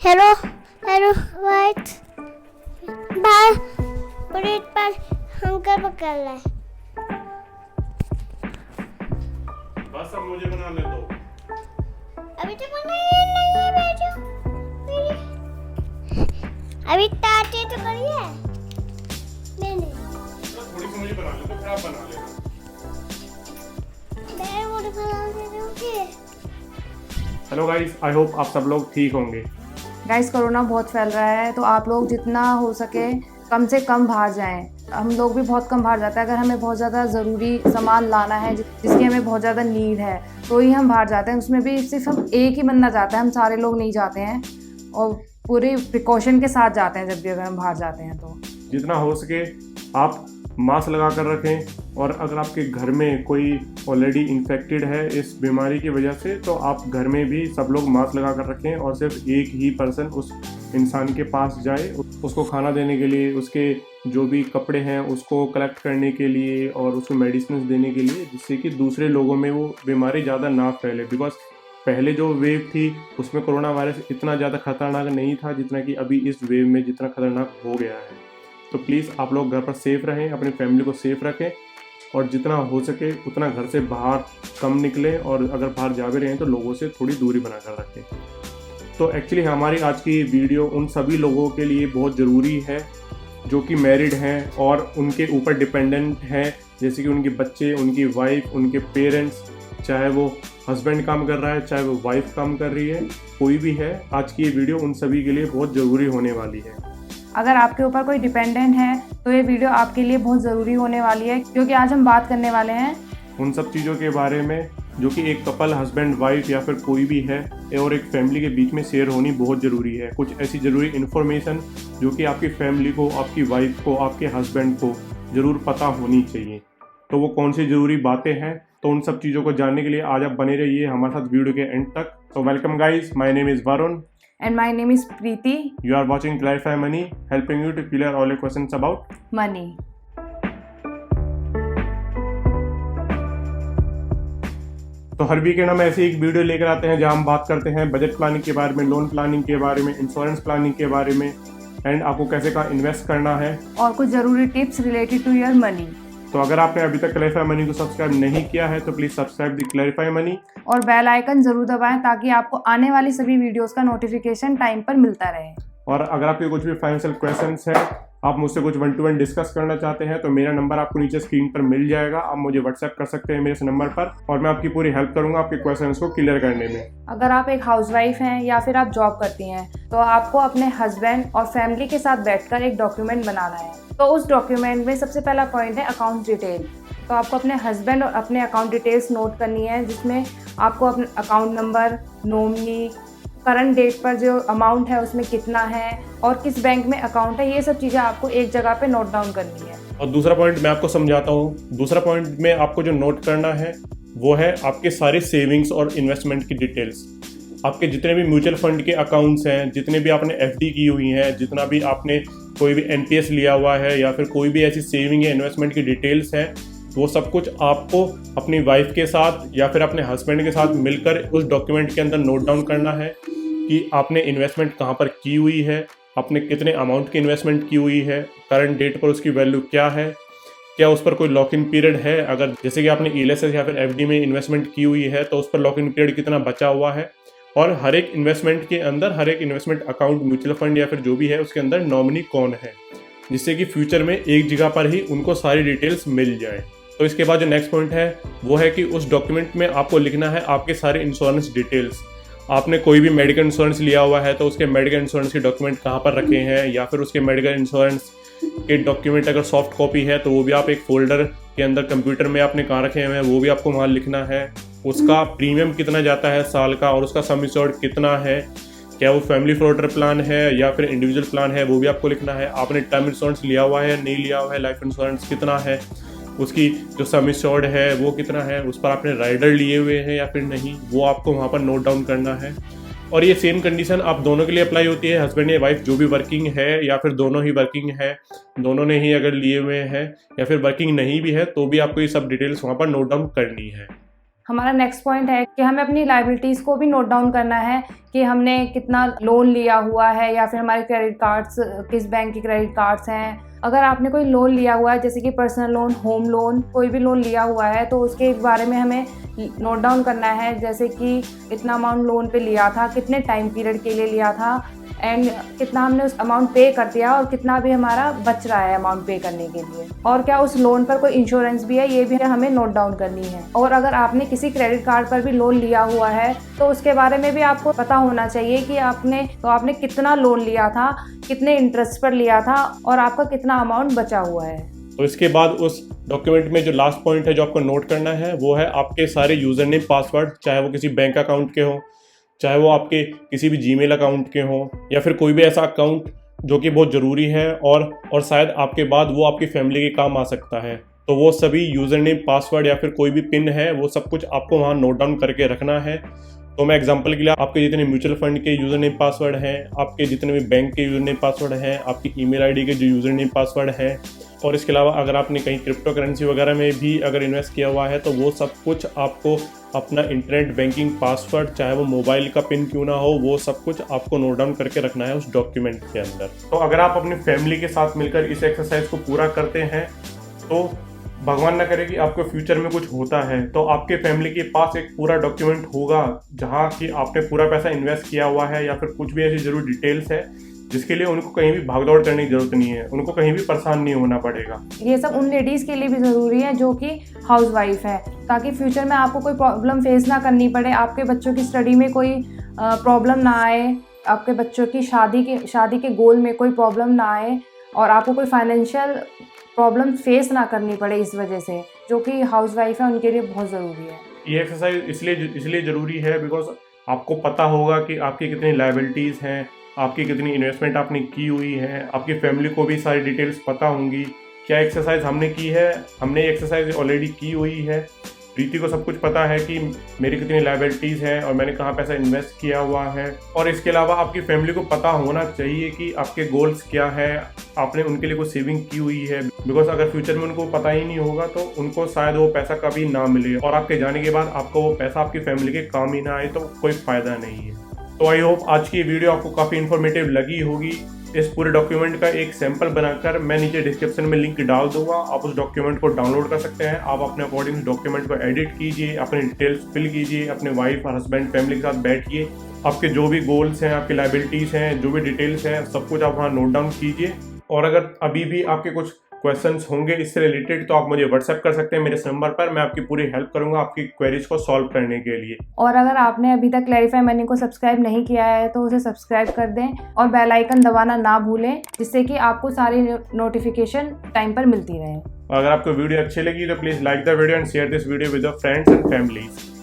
Hello hello white बाहर bridge पर uncle पकड़ रहे। बस अब मुझे बना ले दो। अभी तो बनाइए नहीं बेटो मेरी। अभी टाटे तो करिए मैंने। थोड़ी सी मुझे बना ले तो फिर आप बना लेना। मैं वो बना दे दूँगी। हेलो गाइस, आई होप आप सब लोग ठीक होंगे। गाइस कोरोना बहुत फैल रहा है तो आप लोग जितना हो सके कम से कम बाहर जाएं। हम लोग भी बहुत कम बाहर जाते हैं। अगर हमें बहुत ज़्यादा ज़रूरी सामान लाना है जिसकी हमें बहुत ज़्यादा नीड है तो ही हम बाहर जाते हैं। उसमें भी सिर्फ हम एक ही बंदा जाता है, हम सारे लोग नहीं जाते हैं और पूरे प्रिकॉशन के साथ जाते हैं जब भी अगर हम बाहर जाते हैं तो। जितना हो सके आप मास्क लगा कर रखें, और अगर आपके घर में कोई ऑलरेडी इन्फेक्टेड है इस बीमारी की वजह से तो आप घर में भी सब लोग मास्क लगा कर रखें और सिर्फ एक ही पर्सन उस इंसान के पास जाए उसको खाना देने के लिए, उसके जो भी कपड़े हैं उसको कलेक्ट करने के लिए और उसको मेडिसिन देने के लिए, जिससे कि दूसरे लोगों में वो बीमारी ज़्यादा ना फैले। बिकॉज पहले जो वेव थी उसमें कोरोना वायरस इतना ज़्यादा खतरनाक नहीं था जितना कि अभी इस वेव में जितना खतरनाक हो गया है। तो प्लीज़ आप लोग घर पर सेफ रहें, अपनी फैमिली को सेफ रखें और जितना हो सके उतना घर से बाहर कम निकलें, और अगर बाहर जा भी रहे हैं तो लोगों से थोड़ी दूरी बना कर रखें। तो एक्चुअली हमारी आज की वीडियो उन सभी लोगों के लिए बहुत ज़रूरी है जो कि मैरिड हैं और उनके ऊपर डिपेंडेंट हैं, जैसे कि उनके बच्चे, उनकी वाइफ, उनके पेरेंट्स, चाहे वो हस्बैंड काम कर रहा है चाहे वो वाइफ काम कर रही है, कोई भी है। आज की ये वीडियो उन सभी के लिए बहुत ज़रूरी होने वाली है। अगर आपके ऊपर कोई डिपेंडेंट है तो ये वीडियो आपके लिए बहुत ज़रूरी होने वाली है, क्योंकि आज हम बात करने वाले हैं उन सब चीज़ों के बारे में जो कि एक कपल, हस्बैंड वाइफ या फिर कोई भी है और एक फैमिली के बीच में शेयर होनी बहुत ज़रूरी है। कुछ ऐसी ज़रूरी इन्फॉर्मेशन जो कि आपकी फैमिली को, आपकी वाइफ को, आपके हस्बैंड को ज़रूर पता होनी चाहिए। तो वो कौन सी ज़रूरी बातें हैं, तो उन सब चीज़ों को जानने के लिए आज आप बने रहिए हमारे साथ वीडियो के एंड तक। तो welcome guys, my name is Varun and my name is Preeti. You are watching Clarify Money, helping you to clear all your questions about money. तो हर वीकेंड हम ऐसे एक वीडियो लेकर आते हैं जहां हम बात करते हैं बजट प्लानिंग के बारे में, लोन प्लानिंग के बारे में, इंश्योरेंस प्लानिंग के बारे में, एंड आपको कैसे का इन्वेस्ट करना है और कुछ ज़रूरी tips related to your money. तो अगर आपने अभी तक क्लैरिफाई मनी को सब्सक्राइब नहीं किया है तो please subscribe the clarify money और बेल आइकन ज़रूर दबाएं ताकि आपको आने वाली सभी वीडियोस का नोटिफिकेशन टाइम पर मिलता रहे। और अगर आपके कुछ भी फाइनेंशियल क्वेश्चंस हैं, आप मुझसे कुछ 1-to-1 डिस्कस करना चाहते हैं तो मेरा नंबर आपको नीचे स्क्रीन पर मिल जाएगा। आप मुझे व्हाट्सएप कर सकते हैं मेरे इस नंबर पर और मैं आपकी पूरी हेल्प करूंगा आपके क्वेश्चंस को क्लियर करने में। अगर आप एक हाउसवाइफ हैं या फिर आप जॉब करती हैं तो आपको अपने हस्बैंड और फैमिली के साथ बैठकर एक डॉक्यूमेंट बनाना है। तो उस डॉक्यूमेंट में सबसे पहला पॉइंट है अकाउंट डिटेल। तो आपको अपने हस्बैंड और अपने अकाउंट डिटेल्स नोट करनी है, जिसमें आपको अपना account number, nominee, current date पर जो अमाउंट है उसमें कितना है और किस बैंक में अकाउंट है, ये सब चीज़ें आपको एक जगह पे नोट डाउन करनी है। और दूसरा पॉइंट मैं आपको समझाता हूँ। दूसरा पॉइंट में आपको जो नोट करना है वो है आपके सारे सेविंग्स और इन्वेस्टमेंट की डिटेल्स। आपके जितने भी म्यूचुअल फंड के अकाउंट्स हैं, जितने भी आपने एफडी की हुई हैं, जितना भी आपने कोई भी एनपीएस लिया हुआ है या फिर कोई भी ऐसी सेविंग या इन्वेस्टमेंट की डिटेल्स हैं, वो सब कुछ आपको अपनी वाइफ के साथ या फिर अपने हस्बैंड के साथ मिलकर उस डॉक्यूमेंट के अंदर नोट डाउन करना है कि आपने इन्वेस्टमेंट कहाँ पर की हुई है, आपने कितने अमाउंट की इन्वेस्टमेंट की हुई है, करंट डेट पर उसकी वैल्यू क्या है, क्या उस पर कोई लॉक इन पीरियड है, अगर जैसे कि आपने ईएलएसएस या फिर एफडी में इन्वेस्टमेंट की हुई है तो उस पर लॉक इन पीरियड कितना बचा हुआ है, और हर एक इन्वेस्टमेंट के अंदर, हर एक इन्वेस्टमेंट अकाउंट, म्यूचुअल फंड या फिर जो भी है उसके अंदर नॉमिनी कौन है, जिससे कि फ्यूचर में एक जगह पर ही उनको सारी डिटेल्स मिल जाए। तो इसके बाद जो नेक्स्ट पॉइंट है वो है कि उस डॉक्यूमेंट में आपको लिखना है आपके सारे इंश्योरेंस डिटेल्स। आपने कोई भी मेडिकल इंश्योरेंस लिया हुआ है तो उसके मेडिकल इंश्योरेंस के डॉक्यूमेंट कहाँ पर रखे हैं, या फिर उसके मेडिकल इंश्योरेंस के डॉक्यूमेंट अगर सॉफ्ट कॉपी है तो वो भी आप एक फोल्डर के अंदर कंप्यूटर में आपने कहाँ रखे हुए हैं वो भी आपको वहाँ लिखना है। उसका प्रीमियम कितना जाता है साल का और उसका सम एश्योर्ड कितना है, क्या वो फैमिली फ्लोटर प्लान है या फिर इंडिविजुअल प्लान है, वो भी आपको लिखना है। आपने टर्म इंश्योरेंस लिया हुआ है, नहीं लिया हुआ है, लाइफ इंश्योरेंस कितना है, उसकी जो सम एश्योर्ड है वो कितना है, उस पर आपने राइडर लिए हुए हैं या फिर नहीं, वो आपको वहाँ पर नोट डाउन करना है। और ये सेम कंडीशन आप दोनों के लिए अप्लाई होती है, हस्बैंड या वाइफ जो भी वर्किंग है या फिर दोनों ही वर्किंग है, दोनों ने ही अगर लिए हुए हैं या फिर वर्किंग नहीं भी है तो भी आपको ये सब डिटेल्स वहाँ पर नोट डाउन करनी है। हमारा नेक्स्ट पॉइंट है कि हमें अपनी लायबिलिटीज़ को भी नोट डाउन करना है कि हमने कितना लोन लिया हुआ है या फिर हमारे क्रेडिट कार्ड्स किस बैंक के क्रेडिट कार्ड्स हैं। अगर आपने कोई लोन लिया हुआ है जैसे कि पर्सनल लोन, होम लोन, कोई भी लोन लिया हुआ है तो उसके बारे में हमें नोट डाउन करना है, जैसे कि कितना अमाउंट लोन पे लिया था, कितने टाइम पीरियड के लिए लिया था एंड कितना हमने उस अमाउंट पे कर दिया और कितना भी हमारा बच रहा है अमाउंट पे करने के लिए, और क्या उस लोन पर कोई इंश्योरेंस भी है, ये भी हमें नोट डाउन करनी है। और अगर आपने किसी क्रेडिट कार्ड पर भी लोन लिया हुआ है तो उसके बारे में भी आपको पता होना चाहिए कि आपने कितना लोन लिया था, कितने इंटरेस्ट पर लिया था और आपका कितना अमाउंट बचा हुआ है। तो इसके बाद उस डॉक्यूमेंट में जो लास्ट पॉइंट है जो आपको नोट करना है वो है आपके सारे यूज़र नेम पासवर्ड, चाहे वो किसी बैंक अकाउंट के हो, चाहे वो आपके किसी भी जीमेल अकाउंट के हों, या फिर कोई भी ऐसा अकाउंट जो कि बहुत ज़रूरी है और शायद आपके बाद वो आपकी फैमिली के काम आ सकता है। तो वो सभी यूज़र नेम पासवर्ड या फिर कोई भी पिन है वो सब कुछ आपको वहाँ नोट डाउन करके रखना है। तो मैं एग्जांपल के लिए आपके जितने म्यूचुअल फंड के यूज़र नेम पासवर्ड हैं, आपके जितने भी बैंक के यूज़र नेम पासवर्ड हैं, आपकी ईमेल आईडी के जो यूज़र नेम पासवर्ड हैं, और इसके अलावा अगर आपने कहीं क्रिप्टो करेंसी वगैरह में भी अगर इन्वेस्ट किया हुआ है तो वो सब कुछ आपको अपना इंटरनेट बैंकिंग पासवर्ड, चाहे वो मोबाइल का पिन क्यों ना हो, वो सब कुछ आपको नोट डाउन करके रखना है उस डॉक्यूमेंट के अंदर। तो अगर आप अपनी फैमिली के साथ मिलकर इस एक्सरसाइज को पूरा करते हैं तो भगवान ना करे कि आपको फ्यूचर में कुछ होता है तो आपके फैमिली के पास एक पूरा डॉक्यूमेंट होगा जहाँ कि आपने पूरा पैसा इन्वेस्ट किया हुआ है या फिर कुछ भी ऐसी जरूर डिटेल्स है जिसके लिए उनको कहीं भी भागदौड़ करने की जरूरत नहीं है, उनको कहीं भी परेशान नहीं होना पड़ेगा। ये सब उन लेडीज़ के लिए भी ज़रूरी है जो कि हाउस वाइफ है, ताकि फ्यूचर में आपको कोई प्रॉब्लम फेस ना करनी पड़े, आपके बच्चों की स्टडी में कोई प्रॉब्लम ना आए, आपके बच्चों की शादी के गोल में कोई प्रॉब्लम ना आए और आपको कोई फाइनेंशियल प्रॉब्लम फेस ना करनी पड़े इस वजह से, जो कि हाउस वाइफ है उनके लिए बहुत ज़रूरी है। ये एक्सरसाइज इसलिए ज़रूरी है बिकॉज आपको पता होगा कि आपकी कितनी लायबिलिटीज़ हैं, आपकी कितनी इन्वेस्टमेंट आपने की हुई है, आपकी फैमिली को भी सारी डिटेल्स पता होंगी। क्या एक्सरसाइज हमने की है, हमने एक्सरसाइज ऑलरेडी की हुई है। प्रीति को सब कुछ पता है कि मेरी कितनी लायबिलिटीज़ हैं और मैंने कहाँ पैसा इन्वेस्ट किया हुआ है। और इसके अलावा आपकी फैमिली को पता होना चाहिए कि आपके गोल्स क्या है, आपने उनके लिए कुछ सेविंग की हुई है। बिकॉज अगर फ्यूचर में उनको पता ही नहीं होगा तो उनको शायद वो पैसा कभी ना मिले और आपके जाने के बाद आपको वो पैसा आपकी फैमिली के काम ही ना आए, तो कोई फ़ायदा नहीं है। तो आई होप आज की वीडियो आपको काफ़ी इन्फॉर्मेटिव लगी होगी। इस पूरे डॉक्यूमेंट का एक सैंपल बनाकर मैं नीचे डिस्क्रिप्शन में लिंक डाल दूंगा, आप उस डॉक्यूमेंट को डाउनलोड कर सकते हैं। आप अपने अकॉर्डिंग डॉक्यूमेंट को एडिट कीजिए, अपनी डिटेल्स फिल कीजिए, अपने वाइफ और हस्बैंड फैमिली के साथ बैठिए, आपके जो भी गोल्स हैं, आपकी लायबिलिटीज़ हैं, जो भी डिटेल्स हैं, सब कुछ आप वहाँ नोट डाउन कीजिए। और अगर अभी भी आपके कुछ क्वेश्चंस होंगे इससे रिलेटेड तो आप मुझे व्हाट्सएप कर सकते हैं मेरे इस नंबर पर, मैं आपकी पूरी हेल्प करूंगा आपकी क्वेरीज को सॉल्व करने के लिए। और अगर आपने अभी तक क्लैरिफाई मनी को सब्सक्राइब नहीं किया है तो उसे सब्सक्राइब कर दें और बेल आइकन दबाना ना भूलें, जिससे कि आपको सारी नोटिफिकेशन टाइम पर मिलती रहे। अगर आपको वीडियो अच्छी लगी तो please like the video and share this video with your friends and families.